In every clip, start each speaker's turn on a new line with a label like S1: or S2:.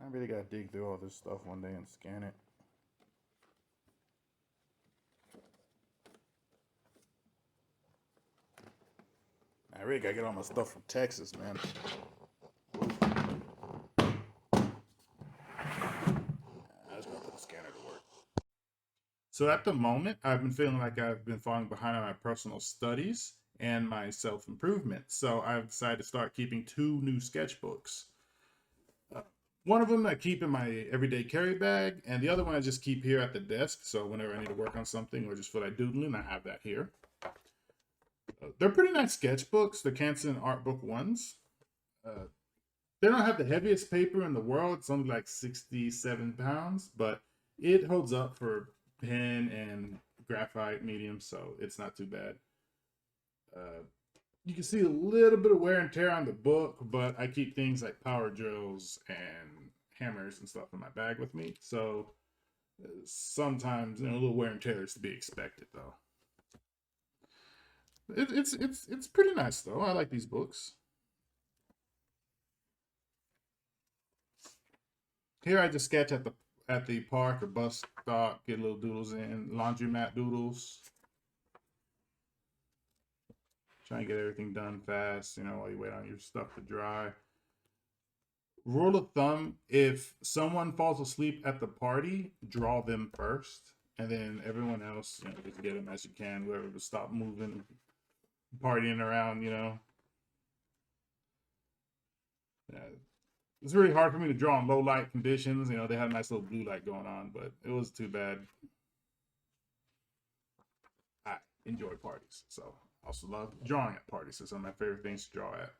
S1: I really gotta dig through all this stuff one day and scan it. I really gotta get all my stuff from Texas, man. I just gotta put the scanner to work. So at the moment, I've been feeling like I've been falling behind on my personal studies and my self improvement. So I've decided to start keeping two new sketchbooks. Uh, One of them I keep in my everyday carry bag, and the other one I just keep here at the desk. So whenever I need to work on something or just feel like doodling, I have that here. They're pretty nice sketchbooks. They're Canson art book ones. Uh, they don't have the heaviest paper in the world. It's only like 67 pounds, but it holds up for pen and graphite medium, so it's not too bad. Uh, you can see a little bit of wear and tear on the book, but I keep things like power drills and hammers and stuff in my bag with me. So sometimes a little wear and tear is to be expected, though. It's pretty nice though. I like these books. Here I just sketch at the park or bus stop, get little doodles in, laundromat doodles. Try and get everything done fast, while you wait on your stuff to dry. Rule of thumb, if someone falls asleep at the party, draw them first. And then everyone else, just get them as you can, whoever to stop moving, partying around, Yeah, it's really hard for me to draw in low light conditions. They had a nice little blue light going on, but it was too bad. I enjoy parties, so I also love drawing at parties. It's one of my favorite things to draw at.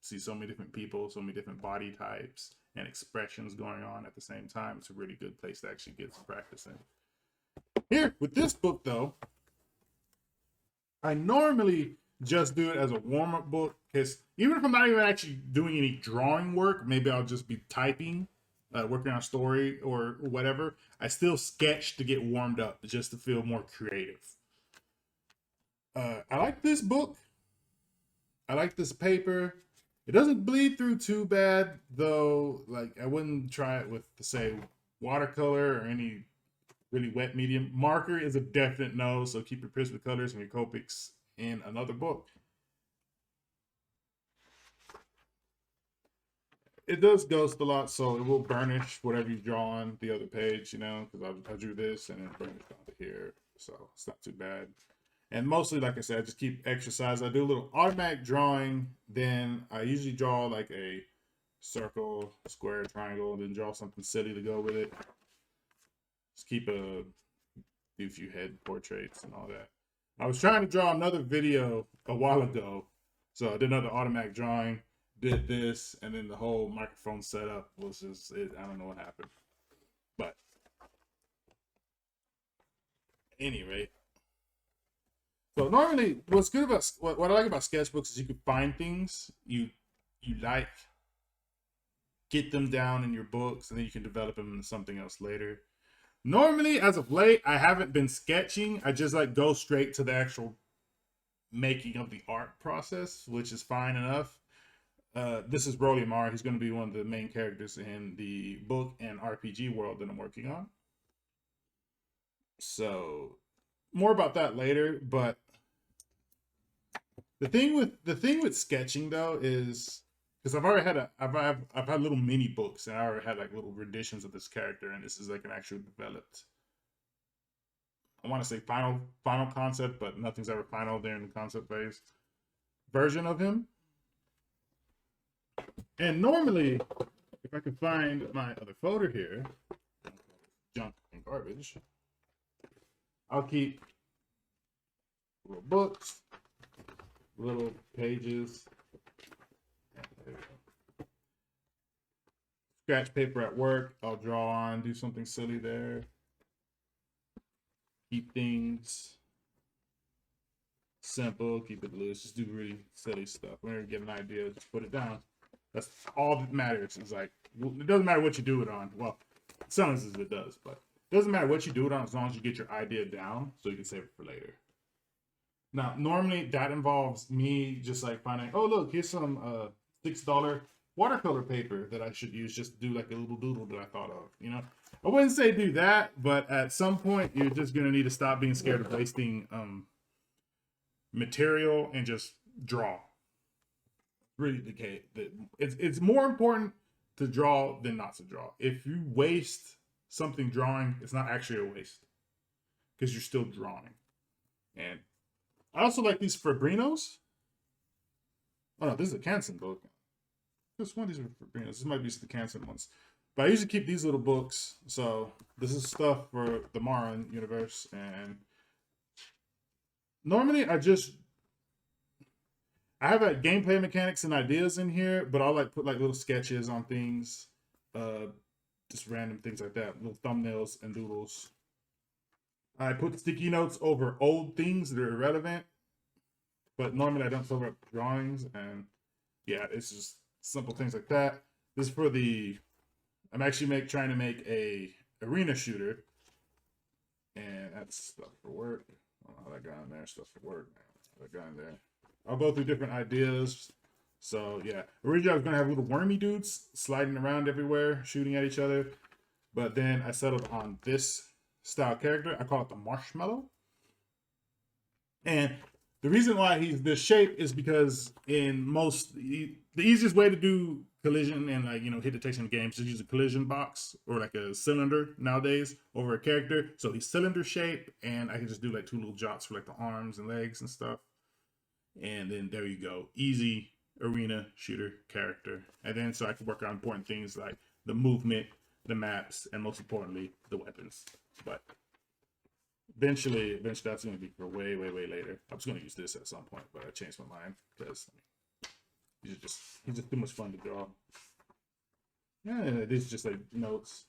S1: See so many different people, so many different body types and expressions going on at the same time. It's a really good place to actually get some practice in. Here, with this book though, I normally just do it as a warm-up book, because even if I'm not even actually doing any drawing work, maybe I'll just be typing, working on a story or whatever, I still sketch to get warmed up, just to feel more creative. I like this book. I like this paper. It doesn't bleed through too bad, though. Like, I wouldn't try it with, say, watercolor or any really wet medium. Marker is a definite no, so keep your Prismacolors and your Copics in another book. It does ghost a lot, so it will burnish whatever you draw on the other page, because I drew this and it burnished onto here, so it's not too bad. And mostly, like I said, I just keep exercise. I do a little automatic drawing, then I usually draw like a circle, square, triangle, then draw something silly to go with it. Just do a few head portraits and all that. I was trying to draw another video a while ago, so I did another automatic drawing, did this, and then the whole microphone setup was just it. I don't know what happened, but anyway. So normally, what's good about what I like about sketchbooks is you can find things you like, get them down in your books, and then you can develop them into something else later. Normally, as of late, I haven't been sketching. I just go straight to the actual making of the art process, which is fine enough. This is Broly Mar. He's going to be one of the main characters in the book and RPG world that I'm working on. So more about that later. But the thing with sketching though is, because I've had little mini books, and I already had little renditions of this character, and this is an actual developed, I want to say final concept, but nothing's ever final during the concept phase version of him. And normally, if I can find my other folder here, junk and garbage, I'll keep little books, little pages, scratch paper at work. I'll draw on, do something silly there. Keep things simple, keep it loose, just do really silly stuff. Whenever you get an idea, just put it down. That's all that matters. It's it doesn't matter what you do it on. Well, some instances it does, but it doesn't matter what you do it on as long as you get your idea down so you can save it for later. Now, normally that involves me just finding, oh, look, here's some $6 watercolor paper that I should use just to do like a little doodle that I thought of. You know, I wouldn't say do that, but at some point you're just gonna need to stop being scared of wasting material and just draw. Really, it's more important to draw than not to draw. If you waste something drawing, it's not actually a waste because you're still drawing. And I also like these Fabrinos. Oh no, this is a Canson book. This one of these are Fabrinos. This might be the Canson ones. But I usually keep these little books. So this is stuff for the Marin universe. And normally I have like gameplay mechanics and ideas in here, but I'll like put like little sketches on things, just random things like that, little thumbnails and doodles. I put sticky notes over old things that are irrelevant, but normally I don't fill up drawings, and yeah, it's just simple things like that. This is for I'm actually trying to make a arena shooter, and that's stuff for work. Oh, how that got in there, stuff for work, man. How that got in there. I'll go through different ideas. So yeah, originally I was gonna have little wormy dudes sliding around everywhere, shooting at each other, but then I settled on this style character. I call it the Marshmallow. And the reason why he's this shape is because the easiest way to do collision and like hit detection in games is use a collision box or like a cylinder nowadays over a character. So he's cylinder shape, and I can just do like two little jots for like the arms and legs and stuff. And then there you go, easy arena shooter character. And then so I can work on important things like the movement, the maps, and most importantly, the weapons. But eventually that's going to be for way later. I was going to use this at some point, but I changed my mind because he's just too much fun to draw. Yeah, these are just like notes,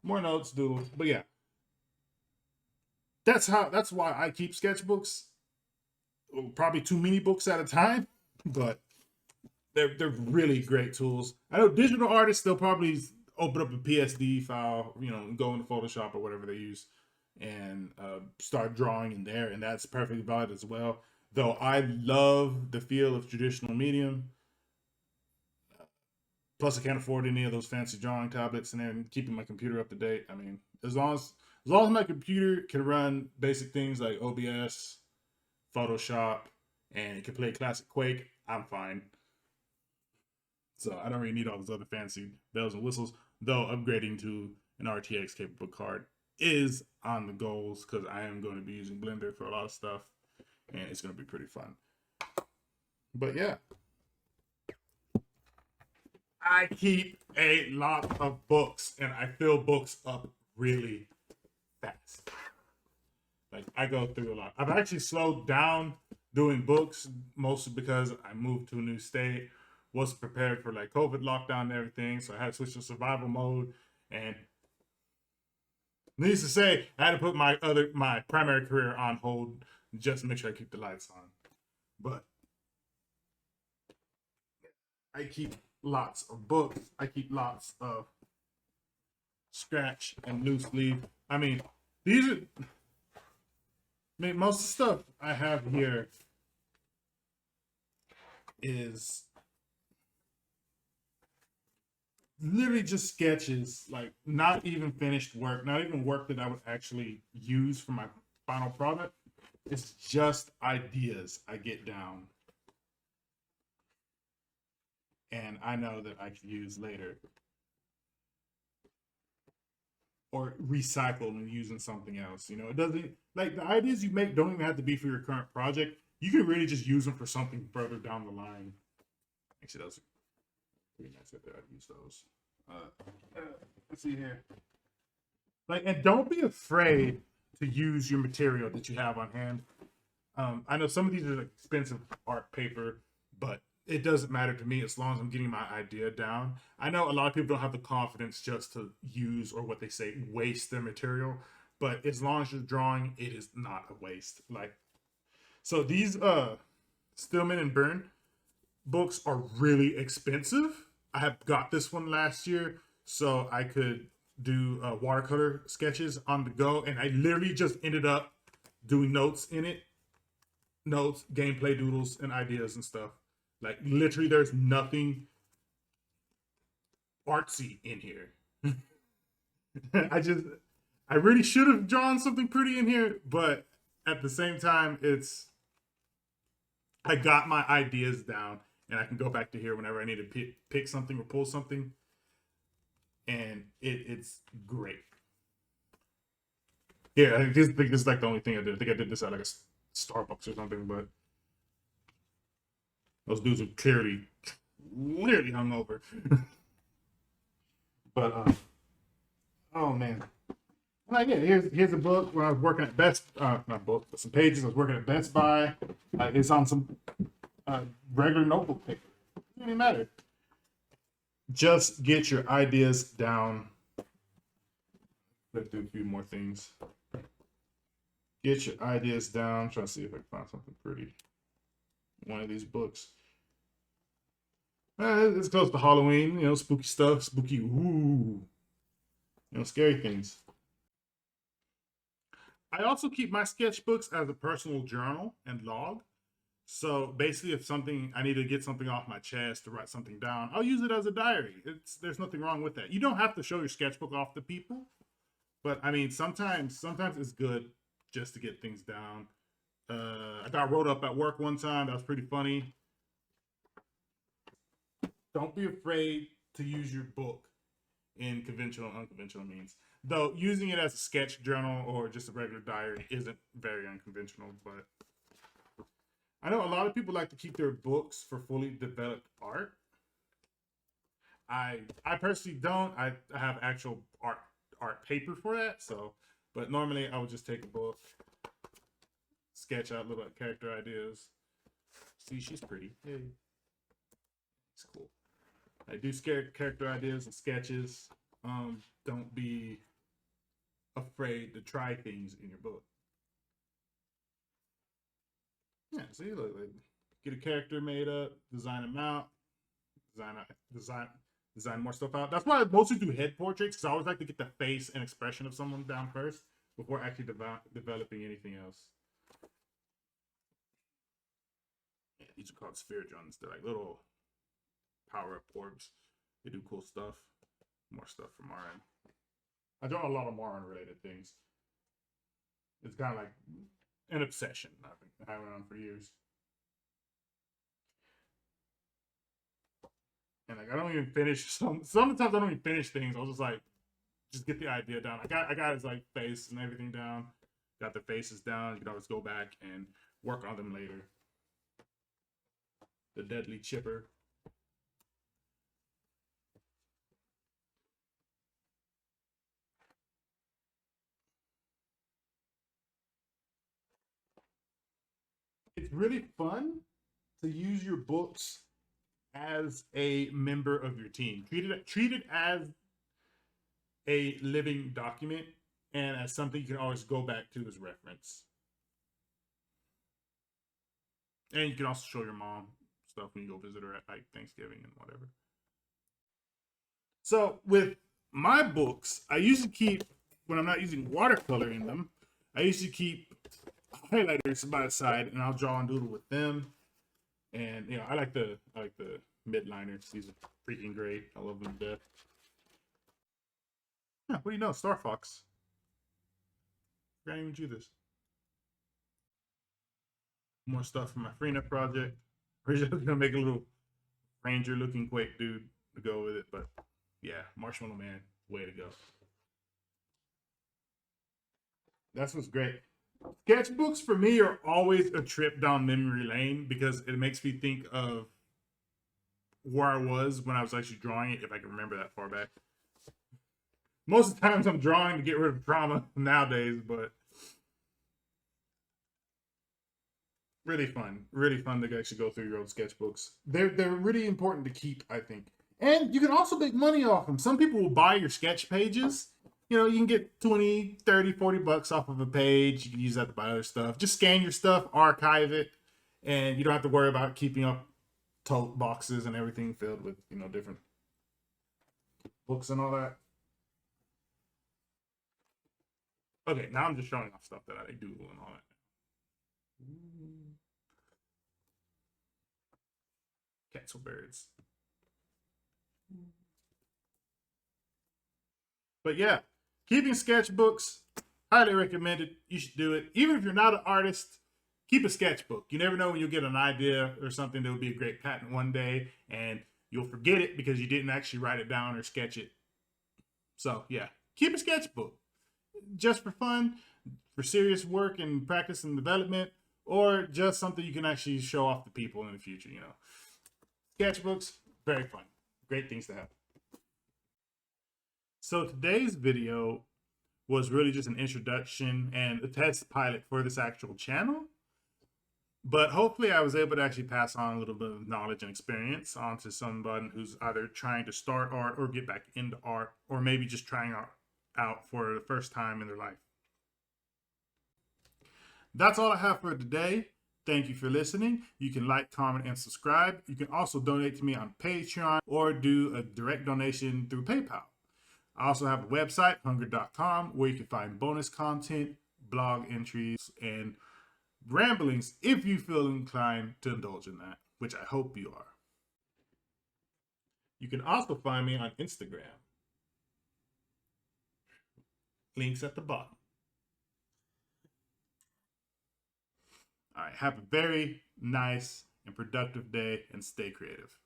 S1: more notes, doodle. But yeah, that's why I keep sketchbooks. Probably too many books at a time, but they're really great tools. I know digital artists, they'll probably open up a PSD file, go into Photoshop or whatever they use, and start drawing in there, and that's perfectly valid as well. Though I love the feel of traditional medium. Plus, I can't afford any of those fancy drawing tablets, and then keeping my computer up to date. I mean, as long as my computer can run basic things like OBS, Photoshop, and it can play classic Quake, I'm fine. So I don't really need all those other fancy bells and whistles, though upgrading to an RTX capable card is on the goals because I am going to be using Blender for a lot of stuff, and it's going to be pretty fun. But yeah, I keep a lot of books, and I fill books up really fast. Like, I go through a lot. I've actually slowed down doing books, mostly because I moved to a new state, wasn't prepared for like COVID lockdown and everything, so I had to switch to survival mode. And needless to say, I had to put my primary career on hold just to make sure I keep the lights on. But I keep lots of books. I keep lots of scratch and loose leaf. I mean, most of the stuff I have here is literally just sketches, like not even finished work, not even work that I would actually use for my final product. It's just ideas I get down, and I know that I can use later or recycle and using something else. It doesn't, like, the ideas you make don't even have to be for your current project. You can really just use them for something further down the line. Actually, those are pretty nice right there. I'd use those. Let's see here. Like, and don't be afraid to use your material that you have on hand. I know some of these are like expensive art paper, but it doesn't matter to me as long as I'm getting my idea down. I know a lot of people don't have the confidence just to use, or what they say, waste their material, but as long as you're drawing, it is not a waste. Like, so these Stillman and Byrne books are really expensive. I have got this one last year so I could do watercolor sketches on the go, and I literally just ended up doing notes in it. Notes, gameplay doodles, and ideas and stuff. Like literally, there's nothing artsy in here. I just, I really should have drawn something pretty in here, but at the same time, I got my ideas down, and I can go back to here whenever I need to pick something or pull something, and it's great. Yeah, I think this is like the only thing I did. I think I did this at like a Starbucks or something, but those dudes are clearly hungover. But oh man, like yeah, here's a book when I was working at Best, not book, but some pages. I was working at Best Buy. It's on some regular notebook paper. It doesn't even matter. Just get your ideas down. Let's do a few more things. Get your ideas down. I'm trying to see if I can find something pretty. One of these books. It's close to Halloween, spooky stuff, spooky, ooh, scary things. I also keep my sketchbooks as a personal journal and log. So basically, if something I need to get something off my chest to write something down, I'll use it as a diary. There's nothing wrong with that. You don't have to show your sketchbook off to people, but I mean, sometimes it's good just to get things down. I got wrote up at work one time. That was pretty funny. Don't be afraid to use your book in conventional and unconventional means. Though using it as a sketch journal or just a regular diary isn't very unconventional, but I know a lot of people like to keep their books for fully developed art. I personally don't. I have actual art paper for that, so but normally I would just take a book, sketch out little character ideas. See, she's pretty. Hey, it's cool. I do scare character ideas and sketches. Don't be afraid to try things in your book. Yeah, see, look, like, get a character made up, design them out, design design design more stuff out. That's why I mostly do head portraits because I always like to get the face and expression of someone down first before actually developing anything else. Yeah, these are called spirit drums. They're like little power up orbs. They do cool stuff. More stuff from our end. I draw a lot of Marin related things. It's kind of like an obsession I've been having on for years. And like I don't even finish sometimes I don't even finish things. I'll just get the idea down. I got his like face and everything down. Got the faces down. You can always go back and work on them later. The deadly chipper. It's really fun to use your books as a member of your team. Treat it as a living document and as something you can always go back to as reference. And you can also show your mom stuff when you go visit her at like Thanksgiving and whatever. So with my books, I usually keep when I'm not using watercolor in them, I usually keep highlighters by the side and I'll draw and doodle with them. And I like the midliners. These are freaking great. I love them to death. Yeah, what do you know? Star Fox. I can't even do this. More stuff for my Freenet project. We're just gonna make a little ranger looking Quake dude to go with it, but yeah, Marshmallow Man, way to go. That's what's great. Sketchbooks for me are always a trip down memory lane because it makes me think of where I was when I was actually drawing it, if I can remember that far back. Most of the times I'm drawing to get rid of trauma nowadays, but really fun to actually go through your old sketchbooks. They're really important to keep, I think, and you can also make money off them. Some people will buy your sketch pages. You can get 20, 30, 40 bucks off of a page. You can use that to buy other stuff. Just scan your stuff, archive it, and you don't have to worry about keeping up tote boxes and everything filled with different books and all that. Okay, now I'm just showing off stuff that I do and all that. Cats or birds. But yeah, keeping sketchbooks, highly recommended. You should do it. Even if you're not an artist, keep a sketchbook. You never know when you'll get an idea or something that would be a great patent one day, and you'll forget it because you didn't actually write it down or sketch it. So yeah, keep a sketchbook just for fun, for serious work and practice and development, or just something you can actually show off to people in the future. You know, sketchbooks, very fun, great things to have. So today's video was really just an introduction and a test pilot for this actual channel. But hopefully I was able to actually pass on a little bit of knowledge and experience onto someone who's either trying to start art or get back into art, or maybe just trying out for the first time in their life. That's all I have for today. Thank you for listening. You can like, comment, and subscribe. You can also donate to me on Patreon or do a direct donation through PayPal. I also have a website, hunger.com, where you can find bonus content, blog entries, and ramblings if you feel inclined to indulge in that, which I hope you are. You can also find me on Instagram. Links at the bottom. All right, have a very nice and productive day and stay creative.